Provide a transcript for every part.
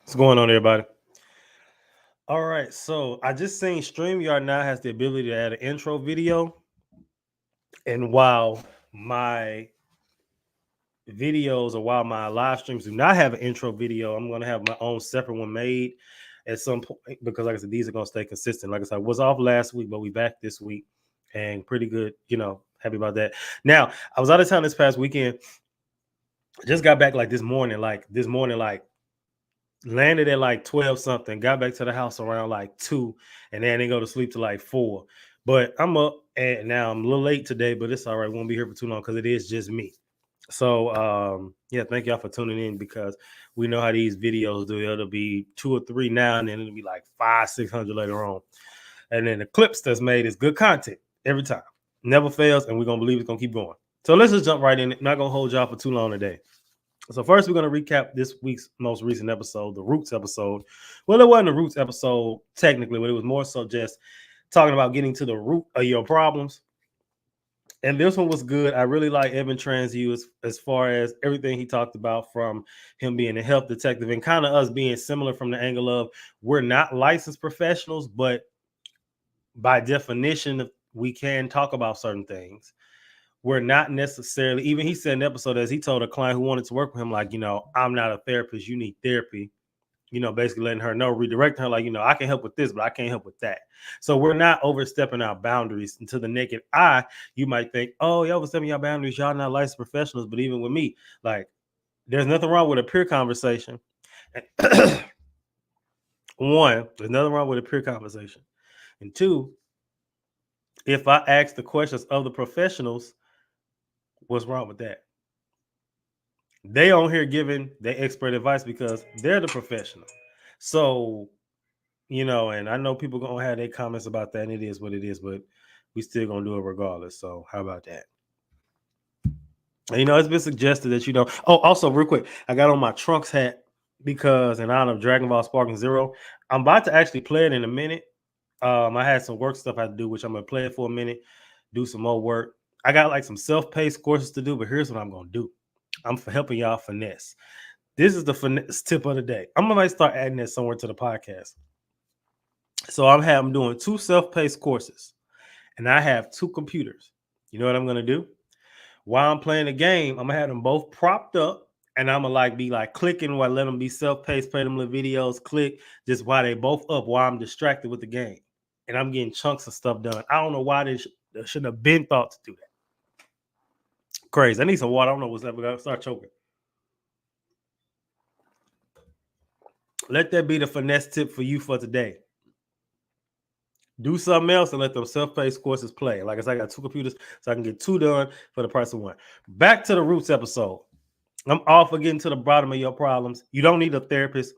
What's going on, everybody? All right, so I just seen StreamYard now has the ability to add an intro video. And while my videos or while my live streams do not have an intro video, I'm going to have my own separate one made at some point because, like I said, these are going to stay consistent. Like I said, I was off last week, but we back this week and pretty good, happy about that. Now, I was out of town this past weekend. Just got back like this morning, landed at like 12 something, got back to the house around like 2, and then they go to sleep to like 4. But I'm up, and now I'm a little late today, but it's all right. Won't be here for too long because it is just me. So yeah, thank y'all for tuning in because we know how these videos do. It'll be 2 or 3 now, and then it'll be like 500-600 later on. And then the clips that's made is good content every time. Never fails, and we're gonna believe it's gonna keep going. So let's just jump right in. Not gonna hold y'all for too long today. So first, we're going to recap this week's most recent episode, the Roots episode. Well, it wasn't a Roots episode technically, but it was more so just talking about getting to the root of your problems. And this one was good. I really like Evan Transue as far as everything he talked about, from him being a health detective and kind of us being similar from the angle of we're not licensed professionals, but by definition, we can talk about certain things. We're not necessarily, even he said in the episode, as he told a client who wanted to work with him, like, I'm not a therapist, you need therapy, basically letting her know, redirecting her, like, I can help with this, but I can't help with that. So we're not overstepping our boundaries. And to the naked eye, you might think, oh, y'all overstepping your boundaries, y'all not licensed professionals. But even with me, like, there's nothing wrong with a peer conversation. One, there's nothing wrong with a peer conversation. And two, if I ask the questions of the professionals, what's wrong with that? They on here giving their expert advice because they're the professional. So, and I know people gonna have their comments about that, and it is what it is, but we still gonna do it regardless. So how about that? And, it's been suggested that Oh, also real quick, I got on my Trunks hat because in honor of Dragon Ball Sparking Zero, I'm about to actually play it in a minute. I had some work stuff I had to do, which I'm gonna play it for a minute, do some more work. I got like some self-paced courses to do, but here's what I'm gonna do. I'm for helping y'all finesse. This is the finesse tip of the day. I'm gonna start adding that somewhere to the podcast. So I'm doing 2 self-paced courses, and I have 2 computers. You know what I'm gonna do? While I'm playing the game, I'm gonna have them both propped up, and I'm gonna be clicking while I let them be self-paced, play them little videos, click just while they both up while I'm distracted with the game, and I'm getting chunks of stuff done. I don't know why they shouldn't have been thought to do that. Crazy. I need some water. I don't know what's up. We gotta start choking. Let that be the finesse tip for you for today. Do something else and let them self-paced courses play. Like I said, I got 2 computers, so I can get 2 done for the price of 1. Back to the Roots episode. I'm all for getting to the bottom of your problems. You don't need a therapist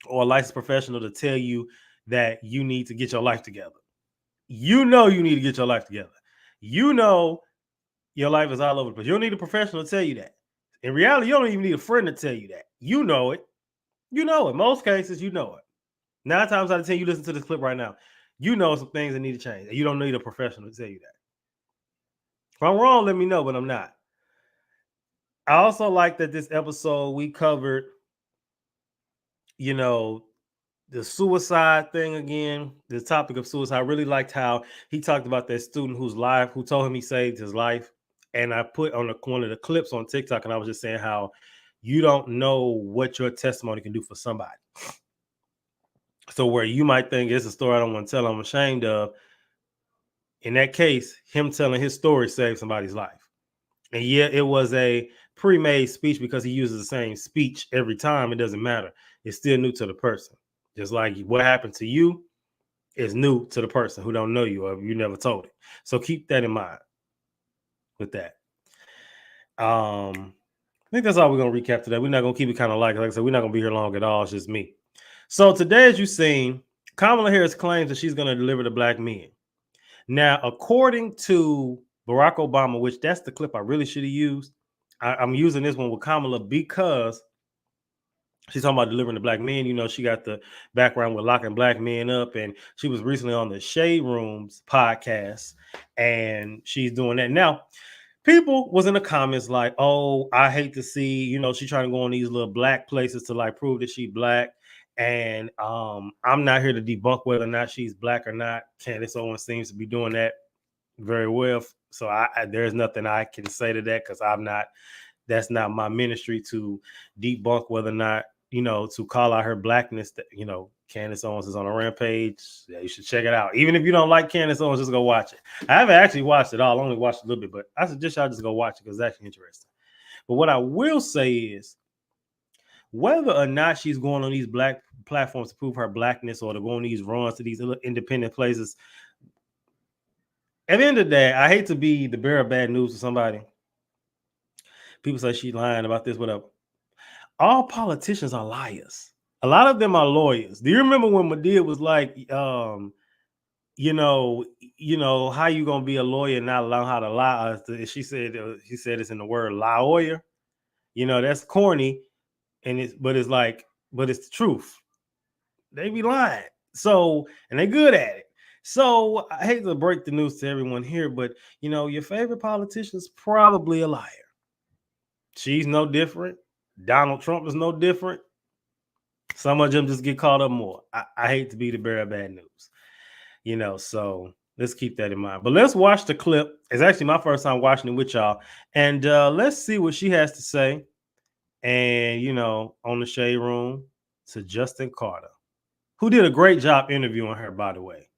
or a licensed professional to tell you that you need to get your life together. You need to get your life together. Your life is all over the place. You don't need a professional to tell you that. In reality, you don't even need a friend to tell you that. You know it. You know it. Most cases, you know it. 9 times out of 10, you listen to this clip right now. You know some things that need to change. You don't need a professional to tell you that. If I'm wrong, let me know, but I'm not. I also like that this episode we covered, the suicide thing again, the topic of suicide. I really liked how he talked about that student who told him he saved his life. And I put on one of the clips on TikTok, and I was just saying how you don't know what your testimony can do for somebody. So where you might think it's a story I don't want to tell, I'm ashamed of. In that case, him telling his story saved somebody's life. And yeah, it was a pre-made speech because he uses the same speech every time. It doesn't matter. It's still new to the person. Just like what happened to you is new to the person who don't know you or you never told it. So keep that in mind with that. I think that's all we're going to recap today. We're not going to keep it kind of like I said, we're not going to be here long at all. It's just me. So today, as you've seen, Kamala Harris claims that she's going to deliver to black men. Now, according to Barack Obama, which that's the clip I really should have used, I'm using this one with Kamala because she's talking about delivering to black men. She got the background with locking black men up, and she was recently on the Shade Rooms podcast, and she's doing that. Now, people was in the comments like, oh, I hate to see, she trying to go on these little black places to prove that she black. And I'm not here to debunk whether or not she's black or not. Candace Owens seems to be doing that very well. So there's nothing I can say to that because that's not my ministry to debunk whether or not, to call out her blackness. That, Candace Owens is on a rampage. Yeah, you should check it out. Even if you don't like Candace Owens, just go watch it. I haven't actually watched it all. I only watched a little bit, but I suggest y'all just go watch it because it's actually interesting. But what I will say is, whether or not she's going on these black platforms to prove her blackness or to go on these runs to these independent places, at the end of the day, I hate to be the bearer of bad news to somebody. People say she's lying about this, whatever. All politicians are liars. A lot of them are lawyers. Do you remember when Madea was like, how you gonna be a lawyer and not learn how to lie? He said it's in the word lawyer. That's corny, but it's the truth. They be lying. So, and they're good at it. So I hate to break the news to everyone here, but your favorite politician is probably a liar. She's no different. Donald Trump is no different. Some of them just get caught up more. I hate to be the bearer of bad news, so let's keep that in mind. But let's watch the clip. It's actually my first time watching it with y'all. And let's see what she has to say. And, on the Shade Room to Justin Carter, who did a great job interviewing her, by the way.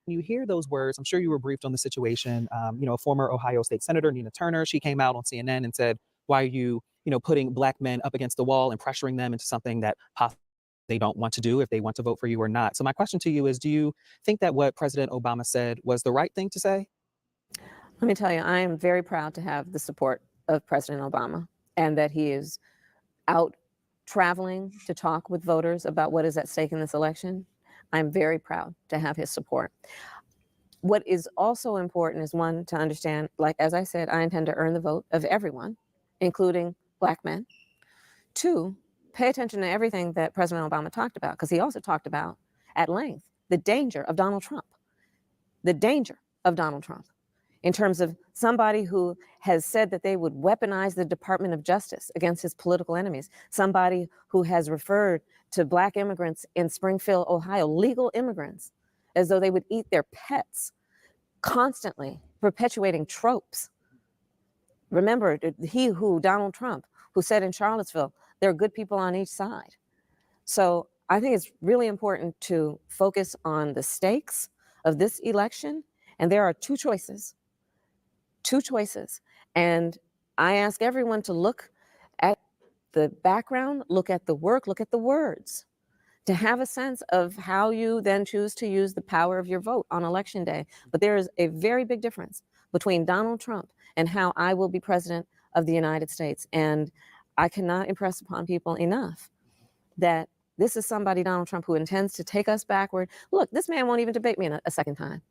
You hear those words, I'm sure you were briefed on the situation. A former Ohio State Senator, Nina Turner, she came out on CNN and said, why are you, putting black men up against the wall and pressuring them into something that possibly they don't want to do if they want to vote for you or not? So my question to you is, do you think that what President Obama said was the right thing to say? Let me tell you, I am very proud to have the support of President Obama and that he is out traveling to talk with voters about what is at stake in this election. I'm very proud to have his support. What is also important is, one, to understand, like, as I said, I intend to earn the vote of everyone, including black men. Two, pay attention to everything that President Obama talked about, because he also talked about at length the danger of Donald Trump. The danger of Donald Trump in terms of somebody who has said that they would weaponize the Department of Justice against his political enemies, somebody who has referred to black immigrants in Springfield, Ohio, legal immigrants, as though they would eat their pets, constantly perpetuating tropes. Remember, Donald Trump, who said in Charlottesville, there are good people on each side. So I think it's really important to focus on the stakes of this election. And there are two choices. And I ask everyone to look at the background, look at the work, look at the words, to have a sense of how you then choose to use the power of your vote on election day. But there is a very big difference between Donald Trump and how I will be president of the United States. And I cannot impress upon people enough that this is somebody, Donald Trump, who intends to take us backward. Look, this man won't even debate me a second time.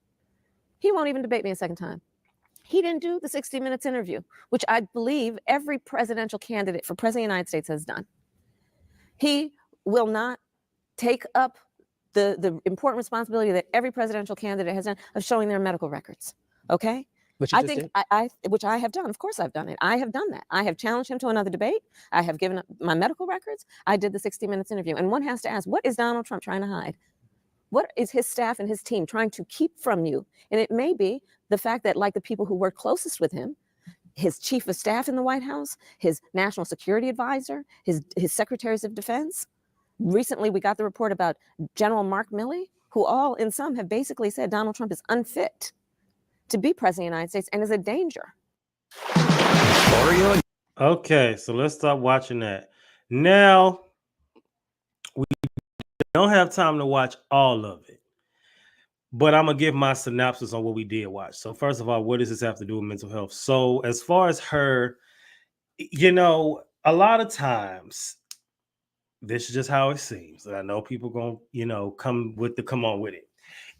He won't even debate me a second time. He didn't do the 60 Minutes interview, which I believe every presidential candidate for president of the United States has done. He will not take up the important responsibility that every presidential candidate has done of showing their medical records. Okay? Which you just did. Which I have done. Of course I've done it. I have done that. I have challenged him to another debate. I have given up my medical records. I did the 60 Minutes interview. And one has to ask, what is Donald Trump trying to hide? What is his staff and his team trying to keep from you? And it may be the fact that, like the people who work closest with him, his chief of staff in the White House, his national security advisor, his secretaries of defense. Recently, we got the report about General Mark Milley, who all, in some, have basically said Donald Trump is unfit to be president of the United States and is a danger. Okay, so let's stop watching that. Now, we don't have time to watch all of it, but I'm going to give my synopsis on what we did watch. So first of all, what does this have to do with mental health? So as far as her, a lot of times, this is just how it seems. And I know people going to, come on with it.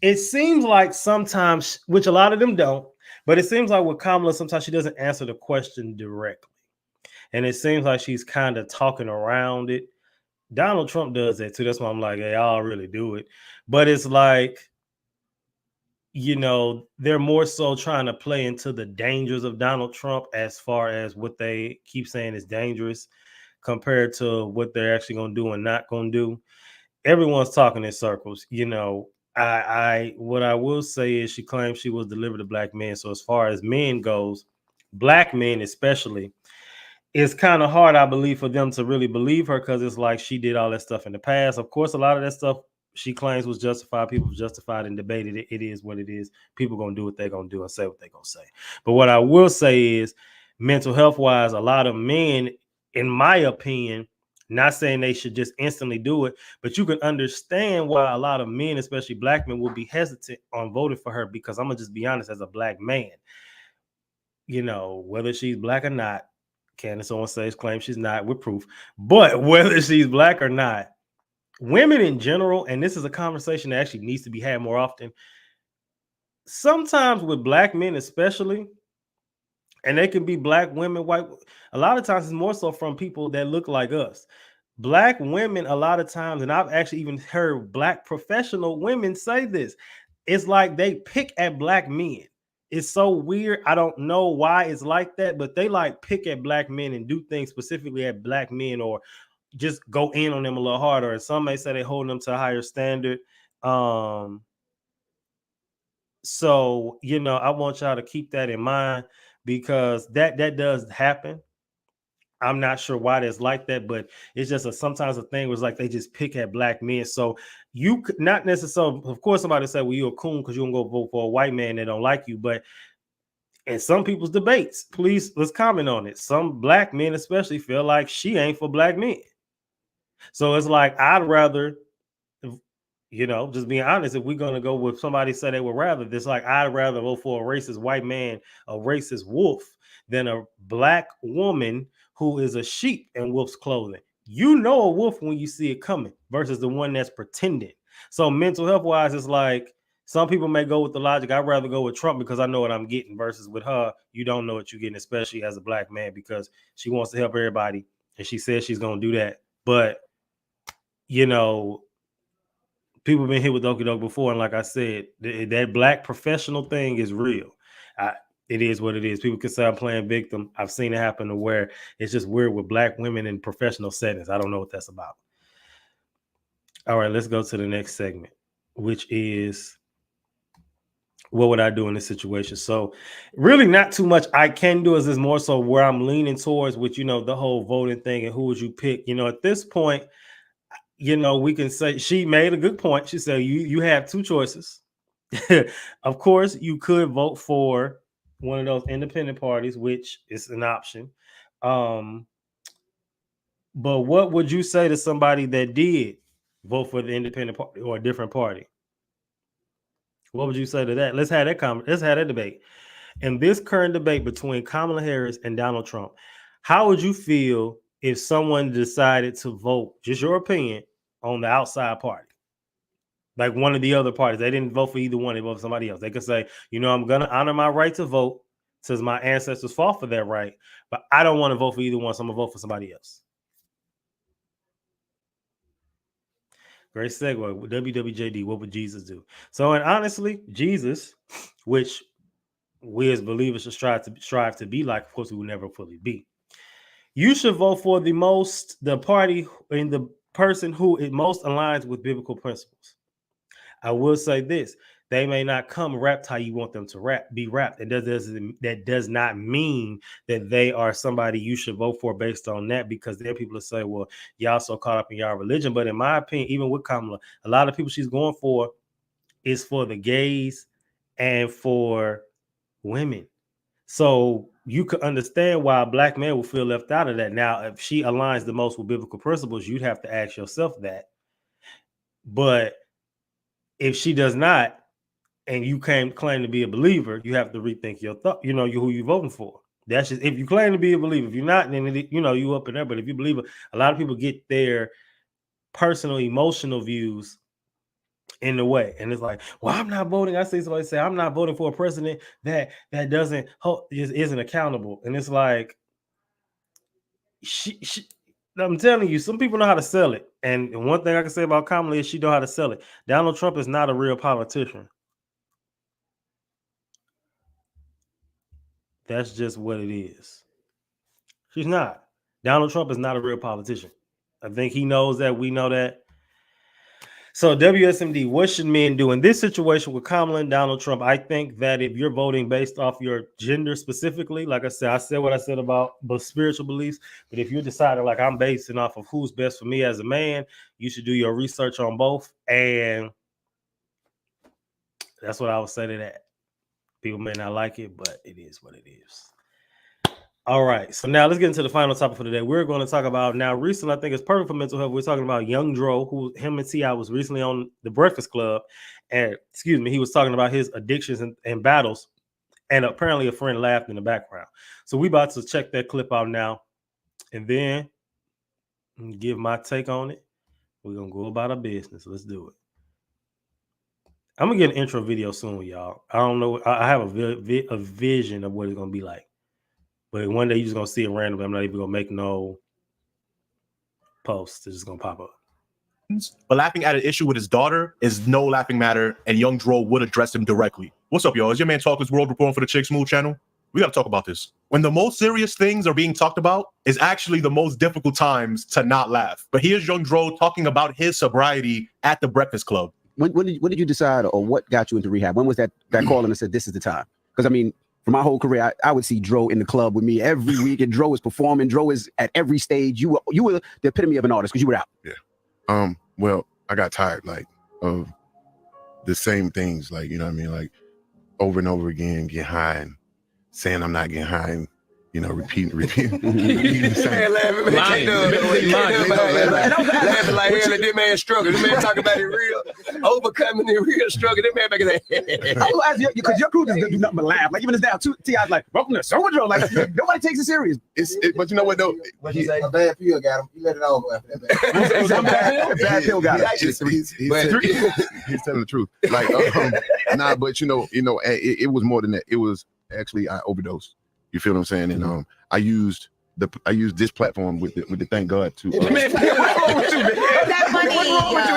It seems like sometimes, which a lot of them don't, but it seems like with Kamala, sometimes she doesn't answer the question directly. And it seems like she's kind of talking around it. Donald Trump does that too. That's why I'm like, hey, I'll really do it. But it's like, they're more so trying to play into the dangers of Donald Trump as far as what they keep saying is dangerous. compared to what they're actually going to do and not going to do. Everyone's talking in circles. I what I will say is she claims she was delivered to black men. So as far as men goes, black men especially, it's kind of hard, I believe, for them to really believe her because it's like she did all that stuff in the past. Of course, a lot of that stuff she claims was justified. People have justified and debated it. It is what it is. People gonna do what they're gonna do and say what they're gonna say. But what I will say is, mental health wise, a lot of men, in my opinion, not saying they should just instantly do it, but you can understand why a lot of men, especially black men, will be hesitant on voting for her because I'm gonna just be honest, as a black man, whether she's black or not, Candace on stage claims she's not with proof, but whether she's black or not, women in general, and this is a conversation that actually needs to be had more often, sometimes with black men especially, and they can be black women, white, a lot of times it's more so from people that look like us. Black women, a lot of times, and I've actually even heard black professional women say this, it's like they pick at black men. It's so weird. I don't know why it's like that, but they like pick at black men and do things specifically at black men, or just go in on them a little harder. And some may say they hold them to a higher standard. So I want y'all to keep that in mind because that does happen. I'm not sure why that's like that, but it's just sometimes a thing was like they just pick at black men. So you could not necessarily, of course, somebody say, well, you're a coon because you don't go vote for a white man that don't like you. But in some people's debates, please let's comment on it. Some black men especially feel like she ain't for black men. So it's like I'd rather, just being honest, if we're gonna go with somebody say they would rather this, like I'd rather vote for a racist white man, a racist wolf, than a black woman who is a sheep in wolf's clothing. You know a wolf when you see it coming versus the one that's pretending. So mental health wise, it's like some people may go with the logic, I'd rather go with Trump because I know what I'm getting, versus with her, you don't know what you're getting, especially as a black man, because she wants to help everybody and she says she's gonna do that. But people have been hit with Okie Doke before, and like I said, that black professional thing is real. It is what it is. People can say I'm playing victim. I've seen it happen to where it's just weird with black women in professional settings. I don't know what that's about. All right, let's go to the next segment, which is what would I do in this situation? So really not too much I can do, is this more so where I'm leaning towards with, the whole voting thing and who would you pick? At this point, we can say she made a good point. She said you have two choices. Of course, you could vote for one of those independent parties, which is an option. But what would you say to somebody that did vote for the independent party or a different party? What would you say to that? Let's have that debate. In this current debate between Kamala Harris and Donald Trump, how would you feel if someone decided to vote, just your opinion, on the outside party? Like one of the other parties. They didn't vote for either one. They voted for somebody else. They could say, I'm going to honor my right to vote since my ancestors fought for that right, but I don't want to vote for either one, so I'm going to vote for somebody else. Great segue. WWJD, what would Jesus do? So, and honestly, Jesus, which we as believers should strive to be like, of course, we will never fully be. You should vote for the party and the person who it most aligns with biblical principles. I will say this: they may not come wrapped how you want them to be wrapped. That does not mean that they are somebody you should vote for based on that, because there are people that say, well, y'all so caught up in y'all religion. But in my opinion, even with Kamala, a lot of people she's going for is for the gays and for women. So you could understand why a black man will feel left out of that. Now, if she aligns the most with biblical principles, you'd have to ask yourself that. But if she does not, and you claim to be a believer, you have to rethink your thought. Who you voting for. That's just if you claim to be a believer. If you're not, then you up in there. But if you believe, a lot of people get their personal emotional views in the way, and it's like, well, I'm not voting. I see somebody say I'm not voting for a president that isn't accountable, and it's like, I'm telling you, some people know how to sell it. And one thing I can say about Kamala is she know how to sell it. Donald Trump is not a real politician. That's just what it is. She's not. Donald Trump is not a real politician. I think he knows that. We know that. So WSMD, what should men do in this situation with Kamala and Donald Trump? I think that if you're voting based off your gender specifically, like I said what I said about spiritual beliefs. But if you're deciding like I'm basing off of who's best for me as a man, you should do your research on both. And that's what I would say to that. People may not like it, but it is what it is. All right, so now let's get into the final topic for today. We're going to talk about now. Recently, I think it's perfect for mental health. We're talking about Young Dro, who him and T.I. was recently on the Breakfast Club, and he was talking about his addictions and battles, and apparently a friend laughed in the background. So we about to check that clip out now, and then give my take on it. We're gonna go about our business. Let's do it. I'm gonna get an intro video soon, y'all. I don't know. I have a vision of what it's gonna be like. But one day you're just gonna see it randomly. I'm not even gonna make no post. It's just gonna pop up. But laughing at an issue with his daughter is no laughing matter, and Young Dro would address him directly. What's up, y'all? Is your man Talkers World reporting for the Chick Smooth channel? We gotta talk about this. When the most serious things are being talked about is actually the most difficult times to not laugh. But here's Young Dro talking about his sobriety at the Breakfast Club. When did you decide, or what got you into rehab? When was that call and said this is the time? Because I mean, for my whole career, I would see Dro in the club with me every week, and Dro is performing. Dro is at every stage. You were the epitome of an artist because you were out. Yeah. Well, I got tired of the same things, you know what I mean, over and over again, getting high and saying I'm not getting high, and repeating the same. Laughing like hell at this man's struggle. This man talking about it real, overcoming the real struggle. This man back in that. Because your crew doesn't do nothing but laugh. Like even it's down T.I.'s like, welcome to Sober Dro. Like nobody takes it serious. But you know what though? A bad pill got him. He let it all go after that. A bad pill got him. He's telling the truth. But it was more than that. It was actually I overdosed. You feel what I'm saying? And I used this platform with the thank God to. What's wrong with you? He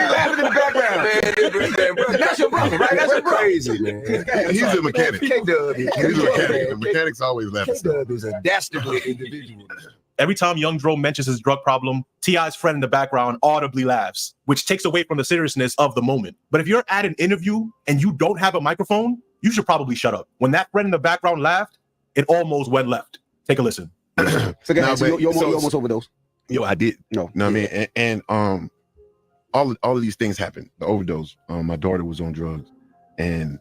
laughing in the background. That's your brother, right? That's crazy, man. He's a mechanic. K-Dub. He's a mechanic. The mechanics always laugh. K-Dub is a dastardly individual. Every time Young Dro mentions his drug problem, T.I.'s friend in the background audibly laughs, which takes away from the seriousness of the moment. But if you're at an interview and you don't have a microphone, you should probably shut up. When that friend in the background laughed, it almost went left. Take a listen. So you almost overdosed. Yo, I did. No, know what I mean? And all of these things happened. The overdose. My daughter was on drugs, and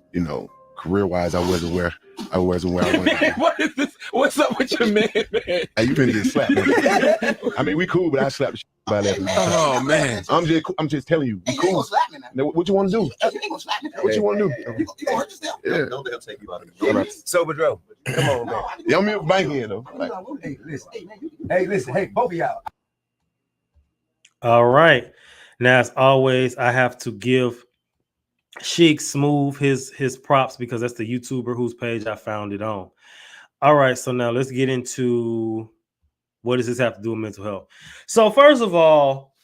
career-wise, I wasn't where I wanted. What is this? What's up with your man? Hey, you finna get slapped. I mean, we cool, but I slapped the shit by that. Oh man, I'm just telling you, we cool. What you want to do? What you want to do? You gonna hurt yourself? Yeah. No, they'll take you out of the Sober Dro. Come on, man. Yeah, I'm in bank here though. Hey, listen. Hey, both of y'all. All right. Now, as always, I have to give Chic Smooth his props because that's the YouTuber whose page I found it on. All right, so now let's get into what does this have to do with mental health. So first of all,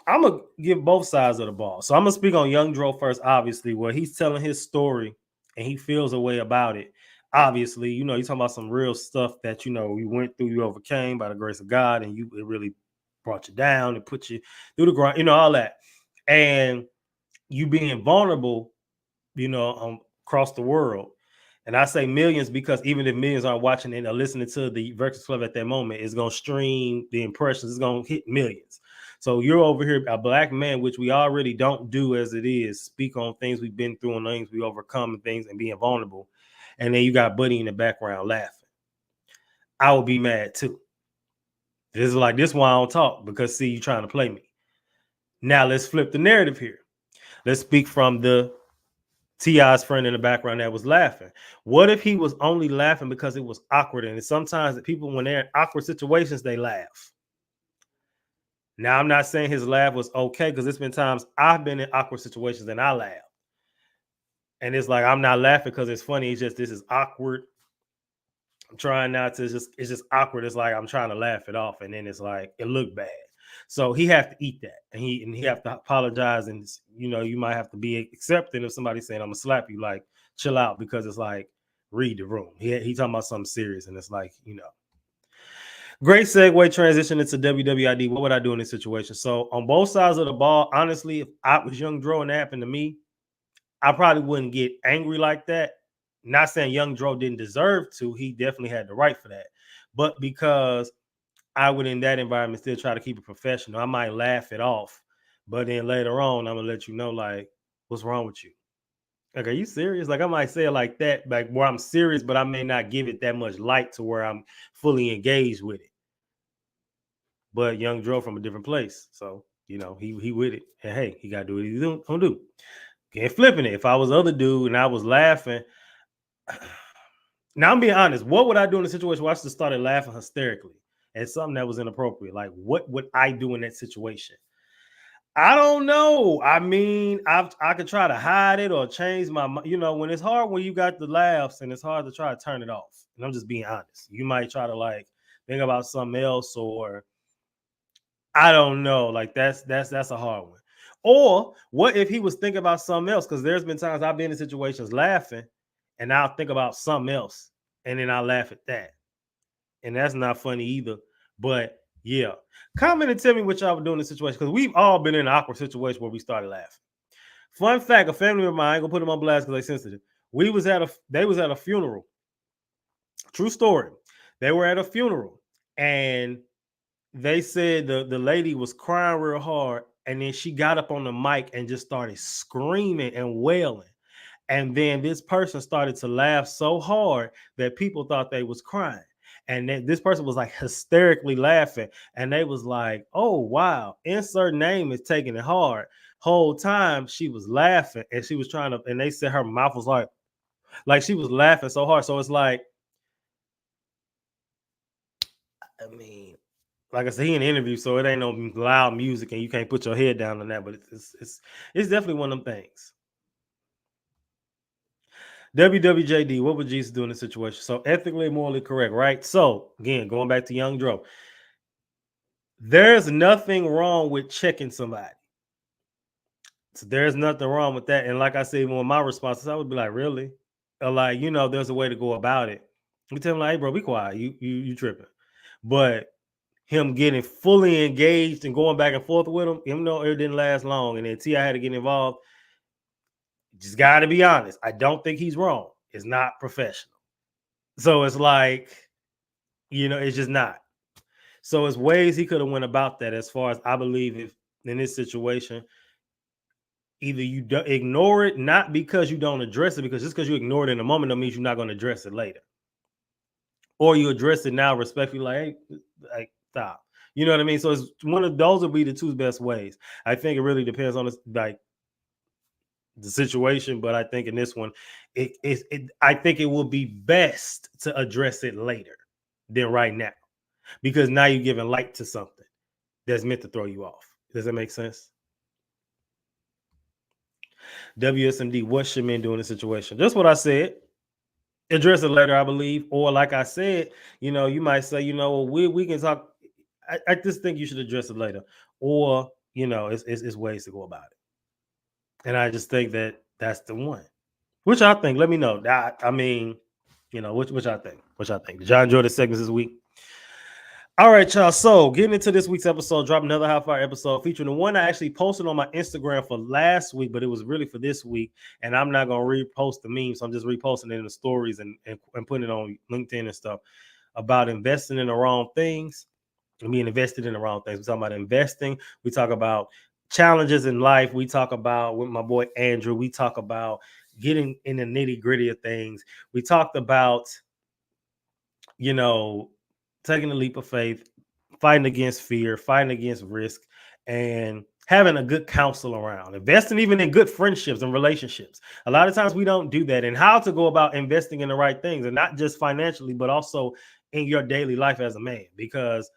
I'm gonna give both sides of the ball. So I'm gonna speak on Young Dro first, obviously, where he's telling his story and he feels a way about it. Obviously, you're talking about some real stuff that we went through, you overcame by the grace of God, and it really brought you down and put you through the grind, all that, and you being vulnerable, across the world. And I say millions because even if millions aren't watching and are listening to the Breakfast Club at that moment, it's going to stream the impressions. It's going to hit millions. So you're over here, a black man, which we already don't do as it is, speak on things we've been through and things we overcome and things and being vulnerable. And then you got Buddy in the background laughing. I would be mad too. This is like, this why I don't talk, because see, you trying to play me. Now let's flip the narrative here. Let's speak from the T.I.'s friend in the background that was laughing. What if he was only laughing because it was awkward? And sometimes the people, when they're in awkward situations, they laugh. Now, I'm not saying his laugh was okay, because there's been times I've been in awkward situations and I laugh. And it's like, I'm not laughing because it's funny. It's just, this is awkward. I'm trying not to it's just awkward. It's like I'm trying to laugh it off. And then it's like, it looked bad. So he have to eat that, and he have to apologize, and you might have to be accepting if somebody's saying I'm gonna slap you, like chill out, because it's like read the room. He talking about something serious, and it's like Great segue transition into WWID. What would I do in this situation? So on both sides of the ball, honestly, if I was Young Dro and that happened to me, I probably wouldn't get angry like that. Not saying Young Dro didn't deserve to. He definitely had the right for that. But because I would in that environment still try to keep it professional, I might laugh it off. But then later on, I'm going to let you know, like, what's wrong with you? Like, are you serious? Like, I might say it like that, like where I'm serious, but I may not give it that much light to where I'm fully engaged with it. But Young Dro from a different place. So, he with it. And hey, he got to do what he's gonna do. Can't flipping it. If I was the other dude and I was laughing, now I'm being honest, what would I do in a situation where I just started laughing hysterically at something that was inappropriate? Like, what would I do in that situation? I don't know. I mean, I could try to hide it or change my, when it's hard when you got the laughs and it's hard to try to turn it off. And I'm just being honest. You might try to like think about something else, or I don't know. Like that's a hard one. Or what if he was thinking about something else? Because there's been times I've been in situations laughing and I'll think about something else and then I'll laugh at that. And that's not funny either. But yeah, comment and tell me what y'all were doing in the situation, because we've all been in an awkward situation where we started laughing. Fun fact: a family of mine, I ain't gonna put them on blast because they're sensitive. They was at a funeral. True story. They were at a funeral and they said the lady was crying real hard, and then she got up on the mic and just started screaming and wailing. And then this person started to laugh so hard that people thought they was crying. And then this person was like hysterically laughing. And they was like, oh, wow, insert name is taking it hard. Whole time she was laughing and she was trying to, and they said her mouth was like she was laughing so hard. So it's like, I mean, like I said, he in the interview, so it ain't no loud music and you can't put your head down on that, but it's definitely one of them things. WWJD, what would Jesus do in this situation? So ethically, morally correct, right? So again, going back to Young Dro, there's nothing wrong with checking somebody. So there's nothing wrong with that. And like I said, one of my responses, I would be like, really? Or like, there's a way to go about it. We tell him like, hey, bro, be quiet. You tripping. But him getting fully engaged and going back and forth with him, even though it didn't last long, and then T.I. had to get involved, just got to be honest. I don't think he's wrong. It's not professional. So it's like, it's just not. So it's ways he could have went about that, as far as I believe, if in this situation, either you ignore it, not because you don't address it, because just because you ignore it in a moment don't mean you're not going to address it later. Or you address it now respectfully, like, hey, stop. You know what I mean? So it's one of those would be the two best ways. I think it really depends on the situation, but I think in this one, I think it will be best to address it later than right now, because now you're giving light to something that's meant to throw you off. Does that make sense? WSMD, what should men do in this situation? Just what I said. Address it later, I believe. Or like I said, you might say, we can talk. I just think you should address it later. Or, it's ways to go about it. And I just think that's the one. Which I think, let me know. I mean, which I think. Which I think. Did y'all enjoy the segments this week? All right, y'all. So getting into this week's episode, drop another half-hour episode featuring the one I actually posted on my Instagram for last week, but it was really for this week. And I'm not gonna repost the meme, so I'm just reposting it in the stories and putting it on LinkedIn and stuff about investing in the wrong things and being invested in the wrong things. We talk about investing. We talk about challenges in life. We talk about, with my boy Andrew, we talk about getting in the nitty-gritty of things. We talked about, taking a leap of faith, fighting against fear, fighting against risk, and having a good counsel around, investing even in good friendships and relationships. A lot of times we don't do that, and how to go about investing in the right things, and not just financially, but also in your daily life as a man, because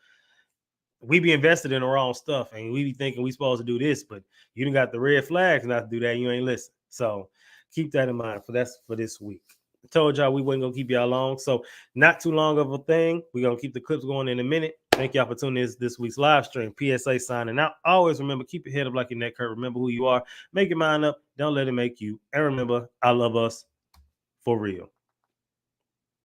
we be invested in the wrong stuff and we be thinking we supposed to do this, but you done got the red flags not to do that. You ain't listen. So keep that in mind for this week. I told y'all we wasn't gonna keep y'all long, so not too long of a thing. We're gonna keep the clips going in a minute. Thank y'all for tuning in this week's live stream. PSA signing out. Always remember, keep your head up like your neck hurt. Remember who you are. Make your mind up. Don't let it make you. And remember, I love us for real.